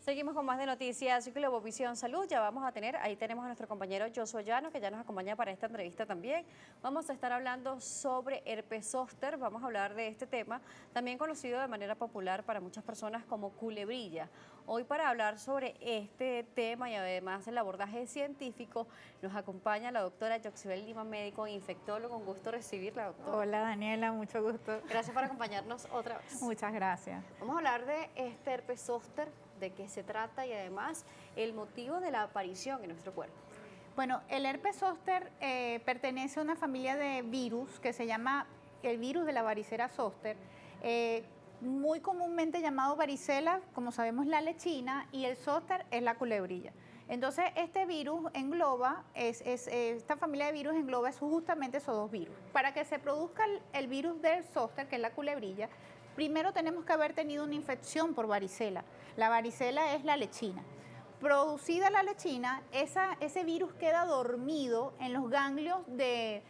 Seguimos con más de noticias Globovisión Salud. Ya vamos a tener, ahí tenemos a nuestro compañero Josué Llano, que ya nos acompaña para esta entrevista también. Vamos a estar hablando sobre herpes zóster. Vamos a hablar de este tema, también conocido de manera popular para muchas personas como culebrilla. Hoy, para hablar sobre este tema y además el abordaje científico, nos acompaña la doctora Yoxibel Lima, médico e infectólogo. Un gusto recibirla, doctora. Hola Daniela, mucho gusto. Gracias por acompañarnos otra vez. Muchas gracias. Vamos a hablar de este herpes zóster, de qué se trata y además el motivo de la aparición en nuestro cuerpo. Bueno, el herpes zóster pertenece a una familia de virus que se llama el virus de la varicela zóster, muy comúnmente llamado varicela, como sabemos la lechina, y el zóster es la culebrilla. Entonces, este virus engloba, esta familia de virus engloba justamente esos dos virus. Para que se produzca el virus del zóster, que es la culebrilla, primero tenemos que haber tenido una infección por varicela. La varicela es la lechina. Producida la lechina, ese virus queda dormido en los ganglios de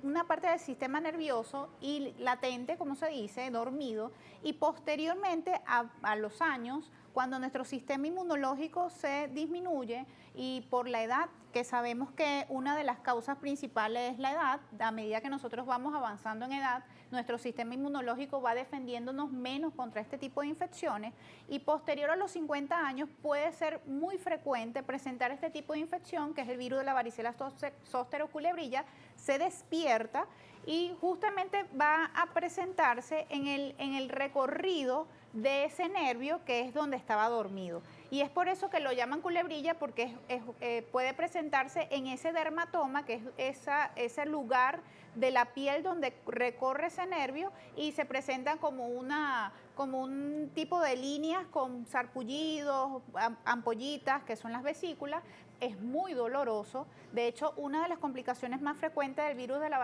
una parte del sistema nervioso y latente, como se dice, dormido, y posteriormente a los años, cuando nuestro sistema inmunológico se disminuye y por la edad, que sabemos que una de las causas principales es la edad, a medida que nosotros vamos avanzando en edad, nuestro sistema inmunológico va defendiéndonos menos contra este tipo de infecciones y posterior a los 50 años puede ser muy frecuente presentar este tipo de infección, que es el virus de la varicela zóster o culebrilla, se despierta y justamente va a presentarse en el recorrido de ese nervio que es donde estaba dormido. Y es por eso que lo llaman culebrilla, porque puede presentarse en ese dermatoma, que es ese lugar de la piel donde recorre ese nervio y se presenta como un tipo de líneas con sarpullidos, ampollitas, que son las vesículas. Es muy doloroso. De hecho, una de las complicaciones más frecuentes del virus de la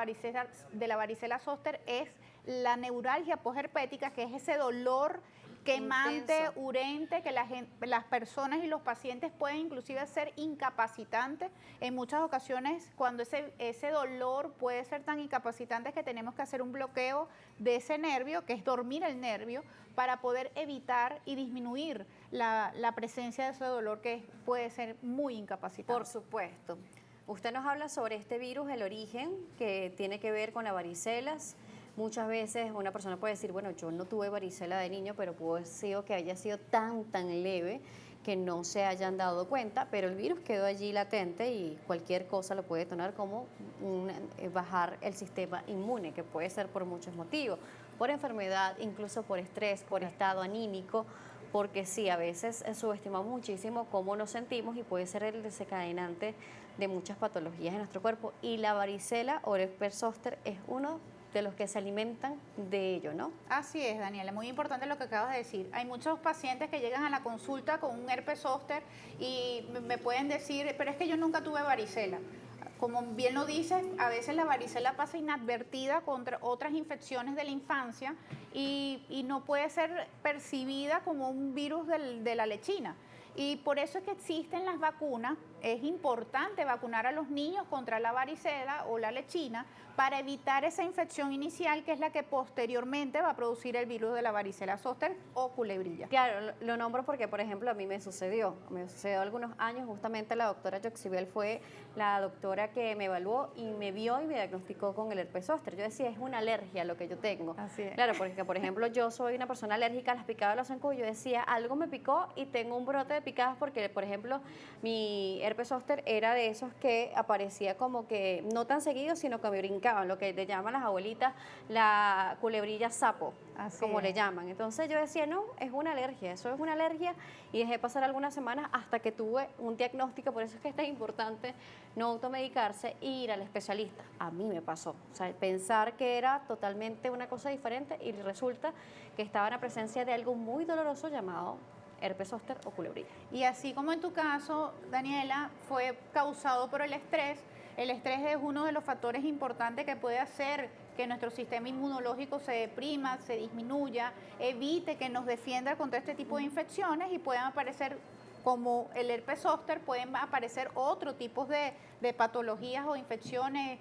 varicela zóster es la neuralgia posherpética, que es ese dolor quemante, Intenso. urente, que las personas y los pacientes pueden inclusive ser incapacitantes. En muchas ocasiones, cuando ese dolor puede ser tan incapacitante, que tenemos que hacer un bloqueo de ese nervio, que es dormir el nervio, para poder evitar y disminuir la presencia de ese dolor que puede ser muy incapacitante. Por supuesto. Usted nos habla sobre este virus, el origen, que tiene que ver con las varicelas. Muchas veces una persona puede decir, bueno, yo no tuve varicela de niño, pero puede ser que haya sido tan leve que no se hayan dado cuenta, pero el virus quedó allí latente y cualquier cosa lo puede detonar como bajar el sistema inmune, que puede ser por muchos motivos, por enfermedad, incluso por estrés, por estado anímico, porque sí, a veces subestimamos muchísimo cómo nos sentimos y puede ser el desencadenante de muchas patologías en nuestro cuerpo. Y la varicela o el herpes zóster es uno de los que se alimentan de ello, ¿no? Así es, Daniela, muy importante lo que acabas de decir. Hay muchos pacientes que llegan a la consulta con un herpes zóster y me pueden decir, pero es que yo nunca tuve varicela. Como bien lo dices, a veces la varicela pasa inadvertida contra otras infecciones de la infancia y no puede ser percibida como un virus de la lechina. Y por eso es que existen las vacunas. Es importante vacunar a los niños contra la varicela o la lechina para evitar esa infección inicial, que es la que posteriormente va a producir el virus de la varicela zóster o culebrilla. Claro, lo nombro porque, por ejemplo, a mí me sucedió algunos años. Justamente la doctora Yoxibel fue la doctora que me evaluó y me vio y me diagnosticó con el herpes zóster. Yo decía, es una alergia lo que yo tengo. Así es. Claro, porque, por ejemplo, yo soy una persona alérgica a las picadas de los zancudos. Yo decía, algo me picó y tengo un brote de picadas porque, por ejemplo, mi herpes zóster era de esos que aparecía como que no tan seguido, sino que me brincaban, lo que le llaman las abuelitas la culebrilla sapo, Así como es. le llaman. Entonces yo decía, no, es una alergia, eso es una alergia, y dejé pasar algunas semanas hasta que tuve un diagnóstico. Por eso es que es tan importante no automedicarse e ir al especialista. A mí me pasó, o sea, pensar que era totalmente una cosa diferente y resulta que estaba en la presencia de algo muy doloroso llamado herpes zóster o culebrilla. Y así como en tu caso, Daniela, fue causado por el estrés es uno de los factores importantes que puede hacer que nuestro sistema inmunológico se deprima, se disminuya, evite que nos defienda contra este tipo de infecciones y puedan aparecer, como el herpes zóster, pueden aparecer otros tipos de patologías o infecciones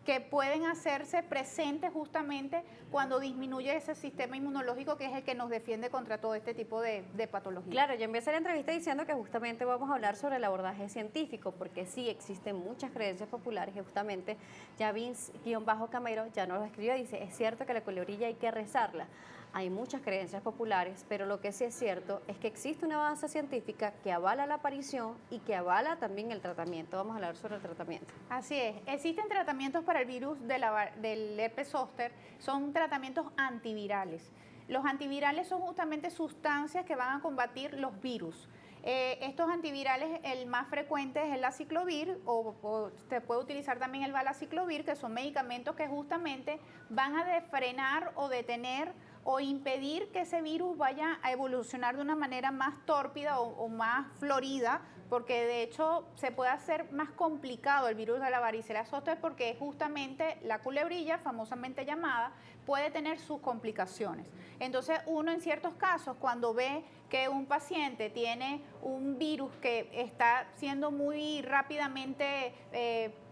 que pueden hacerse presentes justamente cuando disminuye ese sistema inmunológico que es el que nos defiende contra todo este tipo de patologías. Claro, yo empecé la entrevista diciendo que justamente vamos a hablar sobre el abordaje científico, porque sí existen muchas creencias populares y justamente ya Vince-Camero ya nos lo escribió, dice, es cierto que la culebrilla hay que rezarla. Hay muchas creencias populares, pero lo que sí es cierto es que existe una base científica que avala la aparición y que avala también el tratamiento. Vamos a hablar sobre el tratamiento. Así es, existen tratamientos para el virus del herpes zóster, son tratamientos antivirales. Los antivirales son justamente sustancias que van a combatir los virus. Estos antivirales, el más frecuente es el aciclovir o se puede utilizar también el valaciclovir, que son medicamentos que justamente van a frenar o detener o impedir que ese virus vaya a evolucionar de una manera más tórpida o más florida, porque de hecho se puede hacer más complicado el virus de la varicela zóster porque justamente la culebrilla, famosamente llamada, puede tener sus complicaciones. Entonces uno en ciertos casos cuando ve que un paciente tiene un virus que está siendo muy rápidamente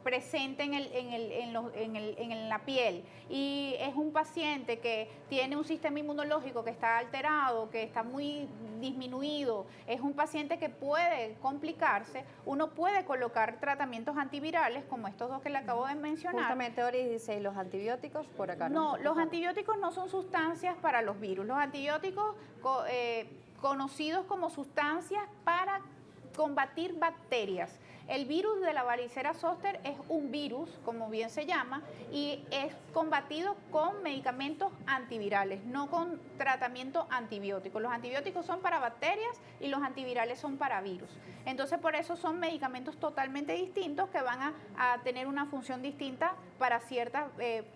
presente en la piel y es un paciente que tiene un sistema inmunológico que está alterado, que está muy disminuido, es un paciente que puede complicarse, uno puede colocar tratamientos antivirales como estos dos que le acabo de mencionar. Justamente ahora dice, los antibióticos por acá. No, los antibióticos no son sustancias para los virus, los antibióticos conocidos como sustancias para combatir bacterias. El virus de la varicela zóster es un virus, como bien se llama, y es combatido con medicamentos antivirales, no con tratamiento antibiótico. Los antibióticos son para bacterias y los antivirales son para virus. Entonces, por eso son medicamentos totalmente distintos que van a tener una función distinta para ciertos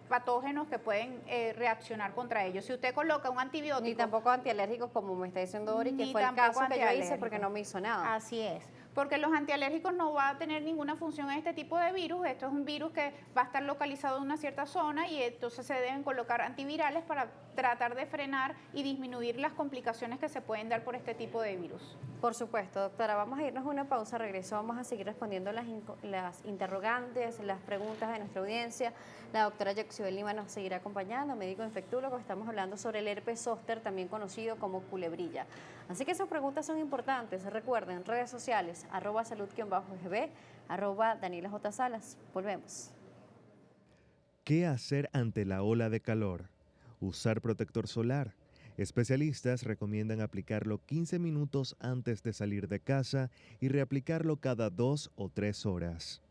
patógenos que pueden reaccionar contra ellos. Si usted coloca un antibiótico... Ni tampoco antialérgicos, como me está diciendo Dori, que fue el caso que yo hice porque no me hizo nada. Así es. Porque los antialérgicos no va a tener ninguna función en este tipo de virus. Esto es un virus que va a estar localizado en una cierta zona y entonces se deben colocar antivirales para tratar de frenar y disminuir las complicaciones que se pueden dar por este tipo de virus. Por supuesto, doctora. Vamos a irnos a una pausa, regreso, vamos a seguir respondiendo las interrogantes, las preguntas de nuestra audiencia. La doctora Yoxibel Lima nos seguirá acompañando, médico infectólogo. Estamos hablando sobre el herpes zóster, también conocido como culebrilla. Así que esas preguntas son importantes. Recuerden, redes sociales, @salud_gb, @Daniela J. Salas. Volvemos. ¿Qué hacer ante la ola de calor? Usar protector solar. Especialistas recomiendan aplicarlo 15 minutos antes de salir de casa y reaplicarlo cada 2 o 3 horas.